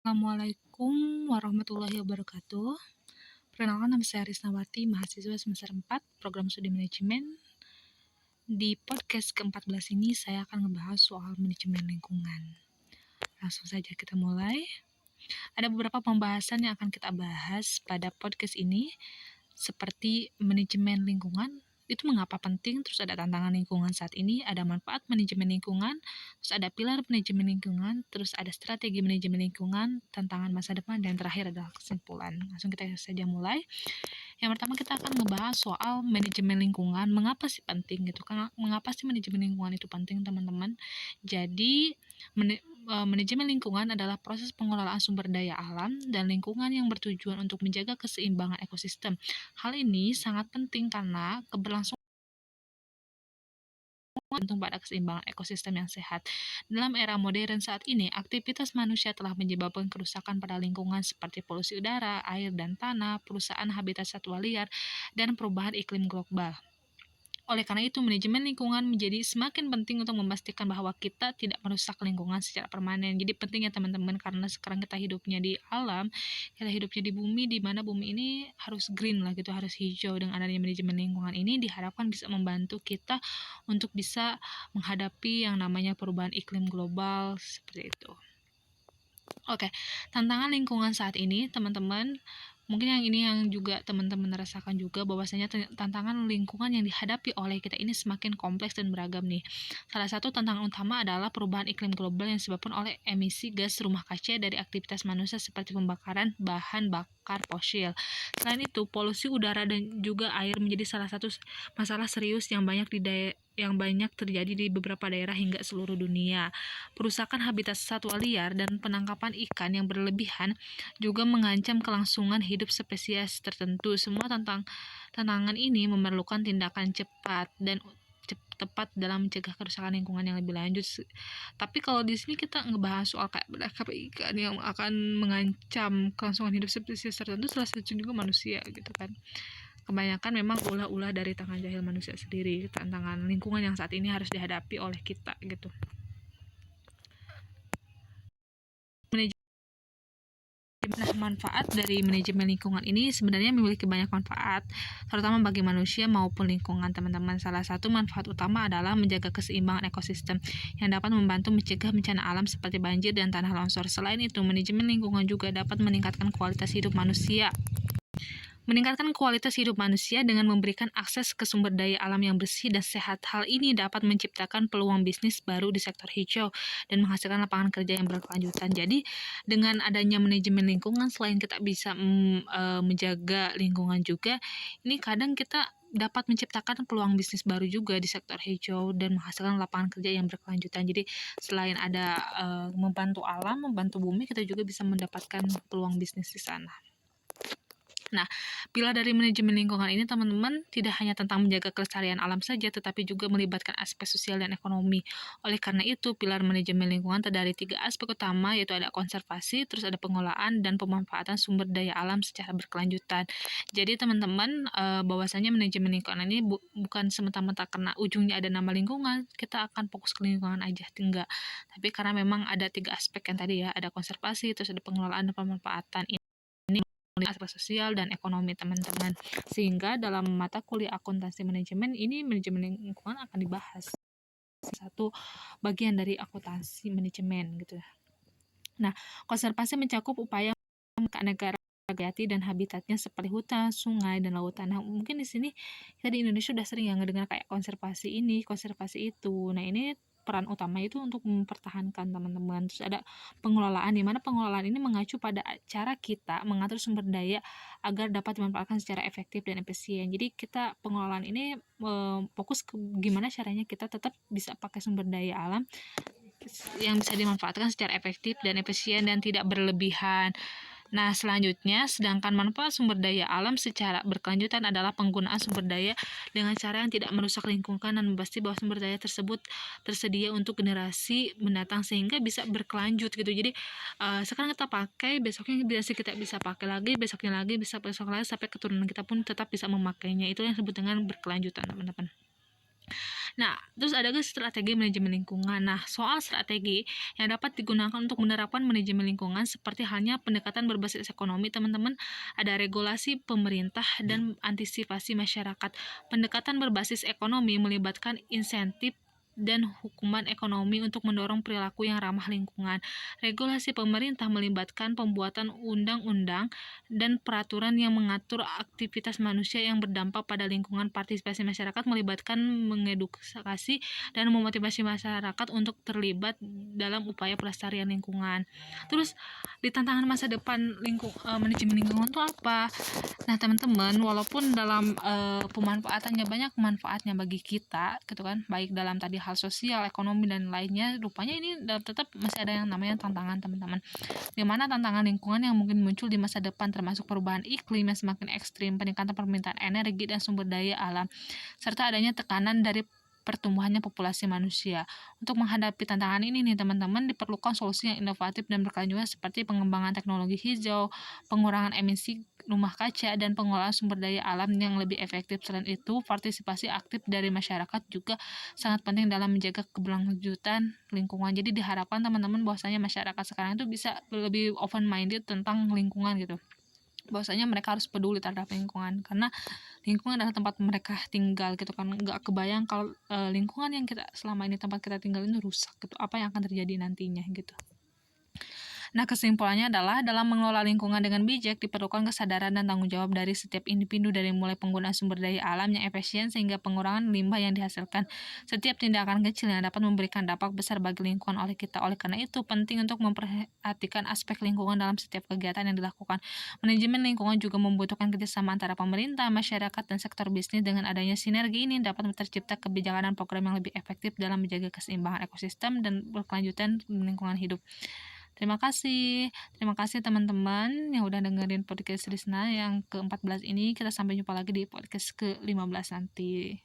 Assalamualaikum warahmatullahi wabarakatuh. Perkenalkan, nama saya Risnawati, mahasiswa semester 4, Program Studi Manajemen. Di podcast ke-14 ini saya akan membahas soal manajemen lingkungan. Langsung saja kita mulai. Ada beberapa pembahasan yang akan kita bahas pada podcast ini, seperti manajemen lingkungan, itu mengapa penting, terus ada tantangan lingkungan saat ini, ada manfaat manajemen lingkungan, terus ada pilar manajemen lingkungan, terus ada strategi manajemen lingkungan, tantangan masa depan, dan terakhir adalah kesimpulan. Langsung kita saja mulai. Yang pertama kita akan membahas soal manajemen lingkungan, mengapa sih penting gitu kan? Mengapa sih manajemen lingkungan itu penting, teman-teman? Jadi manajemen lingkungan adalah proses pengelolaan sumber daya alam dan lingkungan yang bertujuan untuk menjaga keseimbangan ekosistem. Hal ini sangat penting karena keberlangsungan bergantung pada keseimbangan ekosistem yang sehat. Dalam era modern saat ini, aktivitas manusia telah menyebabkan kerusakan pada lingkungan seperti polusi udara, air dan tanah, perusahaan habitat satwa liar, dan perubahan iklim global. Oleh karena itu, manajemen lingkungan menjadi semakin penting untuk memastikan bahwa kita tidak merusak lingkungan secara permanen. Jadi penting ya teman-teman, karena sekarang kita hidupnya di alam, kita hidupnya di bumi, di mana bumi ini harus green lah gitu, harus hijau. Dengan adanya manajemen lingkungan ini diharapkan bisa membantu kita untuk bisa menghadapi yang namanya perubahan iklim global seperti itu. Oke, tantangan lingkungan saat ini, teman-teman, mungkin yang juga teman-teman rasakan juga bahwasanya tantangan lingkungan yang dihadapi oleh kita ini semakin kompleks dan beragam nih. Salah satu tantangan utama adalah perubahan iklim global yang disebabkan oleh emisi gas rumah kaca dari aktivitas manusia seperti pembakaran bahan bakar fosil. Selain itu, polusi udara dan juga air menjadi salah satu masalah serius yang banyak terjadi di beberapa daerah hingga seluruh dunia. Perusakan habitat satwa liar dan penangkapan ikan yang berlebihan juga mengancam kelangsungan hidup spesies tertentu. Semua tantangan ini memerlukan tindakan cepat dan tepat dalam mencegah kerusakan lingkungan yang lebih lanjut. Tapi kalau di sini kita ngebahas soal kayak penangkapan ikan yang akan mengancam kelangsungan hidup spesies tertentu, salah satu juga manusia gitu kan. Kebanyakan memang ulah-ulah dari tangan jahil manusia sendiri, tantangan lingkungan yang saat ini harus dihadapi oleh kita gitu. Nah, manfaat dari manajemen lingkungan ini sebenarnya memiliki banyak manfaat, terutama bagi manusia maupun lingkungan, teman-teman. Salah satu manfaat utama adalah menjaga keseimbangan ekosistem yang dapat membantu mencegah bencana alam seperti banjir dan tanah longsor. Selain itu, manajemen lingkungan juga dapat meningkatkan kualitas hidup manusia. Meningkatkan kualitas hidup manusia dengan memberikan akses ke sumber daya alam yang bersih dan sehat. Hal ini dapat menciptakan peluang bisnis baru di sektor hijau dan menghasilkan lapangan kerja yang berkelanjutan. Jadi, dengan adanya manajemen lingkungan, selain kita bisa menjaga lingkungan juga, ini kadang kita dapat menciptakan peluang bisnis baru juga di sektor hijau dan menghasilkan lapangan kerja yang berkelanjutan. Jadi, selain ada membantu alam, membantu bumi, kita juga bisa mendapatkan peluang bisnis di sana. Nah, pilar dari manajemen lingkungan ini, teman-teman, tidak hanya tentang menjaga kelestarian alam saja, tetapi juga melibatkan aspek sosial dan ekonomi. Oleh karena itu, pilar manajemen lingkungan terdiri 3 aspek utama, yaitu ada konservasi, terus ada pengelolaan, dan pemanfaatan sumber daya alam secara berkelanjutan. Jadi, teman-teman, bahwasanya manajemen lingkungan ini bukan semata-mata karena ujungnya ada nama lingkungan, kita akan fokus ke lingkungan aja, enggak. Tapi karena memang ada 3 aspek yang tadi ya, ada konservasi, terus ada pengelolaan dan pemanfaatan. Aspek sosial dan ekonomi, teman-teman. Sehingga dalam mata kuliah akuntansi manajemen ini, manajemen lingkungan akan dibahas satu bagian dari akuntansi manajemen gitu. Nah, konservasi mencakup upaya negara hayati dan habitatnya seperti hutan, sungai, dan lautan. Nah, mungkin di sini kita di Indonesia udah sering ya ngedengar kayak konservasi ini, konservasi itu. Nah, ini peran utama itu untuk mempertahankan, teman-teman. Terus ada pengelolaan, di mana pengelolaan ini mengacu pada cara kita mengatur sumber daya agar dapat dimanfaatkan secara efektif dan efisien. Jadi kita pengelolaan ini fokus ke gimana caranya kita tetap bisa pakai sumber daya alam yang bisa dimanfaatkan secara efektif dan efisien dan tidak berlebihan. Nah, selanjutnya, sedangkan manfaat sumber daya alam secara berkelanjutan adalah penggunaan sumber daya dengan cara yang tidak merusak lingkungan dan memastikan bahwa sumber daya tersebut tersedia untuk generasi mendatang sehingga bisa berkelanjut gitu. Jadi, sekarang kita pakai, besoknya kita bisa pakai lagi, besoknya lagi, besok lagi, sampai keturunan kita pun tetap bisa memakainya. Itu yang disebut dengan berkelanjutan, teman-teman. Nah, terus ada juga strategi manajemen lingkungan. Nah, soal strategi yang dapat digunakan untuk menerapkan manajemen lingkungan seperti halnya pendekatan berbasis ekonomi, teman-teman, ada regulasi pemerintah dan antisipasi masyarakat. Pendekatan berbasis ekonomi melibatkan insentif dan hukuman ekonomi untuk mendorong perilaku yang ramah lingkungan. Regulasi pemerintah melibatkan pembuatan undang-undang dan peraturan yang mengatur aktivitas manusia yang berdampak pada lingkungan. Partisipasi masyarakat melibatkan mengedukasi dan memotivasi masyarakat untuk terlibat dalam upaya pelestarian lingkungan. Terus di tantangan masa depan manajemen lingkungan itu apa? Nah, teman-teman, walaupun dalam pemanfaatannya banyak manfaatnya bagi kita, gitu kan, baik dalam tadi hal sosial, ekonomi dan lainnya, rupanya ini tetap masih ada yang namanya tantangan, teman-teman. Di mana tantangan lingkungan yang mungkin muncul di masa depan termasuk perubahan iklim yang semakin ekstrim, peningkatan permintaan energi dan sumber daya alam, serta adanya tekanan dari pertumbuhannya populasi manusia. Untuk menghadapi tantangan ini nih teman-teman, diperlukan solusi yang inovatif dan berkelanjutan seperti pengembangan teknologi hijau, pengurangan emisi rumah kaca, dan pengelolaan sumber daya alam yang lebih efektif. Selain itu, partisipasi aktif dari masyarakat juga sangat penting dalam menjaga keberlanjutan lingkungan. Jadi diharapkan teman-teman bahwasanya masyarakat sekarang itu bisa lebih open minded tentang lingkungan gitu. Bahwasanya mereka harus peduli terhadap lingkungan karena lingkungan adalah tempat mereka tinggal gitu kan. Nggak kebayang kalau lingkungan yang kita selama ini tempat kita tinggal ini rusak gitu, apa yang akan terjadi nantinya gitu. Nah, kesimpulannya adalah dalam mengelola lingkungan dengan bijak diperlukan kesadaran dan tanggung jawab dari setiap individu, dari mulai penggunaan sumber daya alam yang efisien sehingga pengurangan limbah yang dihasilkan. Setiap tindakan kecil yang dapat memberikan dampak besar bagi lingkungan oleh kita. Oleh karena itu, penting untuk memperhatikan aspek lingkungan dalam setiap kegiatan yang dilakukan. Manajemen lingkungan juga membutuhkan kerjasama antara pemerintah, masyarakat, dan sektor bisnis. Dengan adanya sinergi ini dapat tercipta kebijakan dan program yang lebih efektif dalam menjaga keseimbangan ekosistem dan berkelanjutan lingkungan hidup. Terima kasih teman-teman yang udah dengerin podcast Risna yang ke-14 ini. Kita sampai jumpa lagi di podcast ke-15 nanti.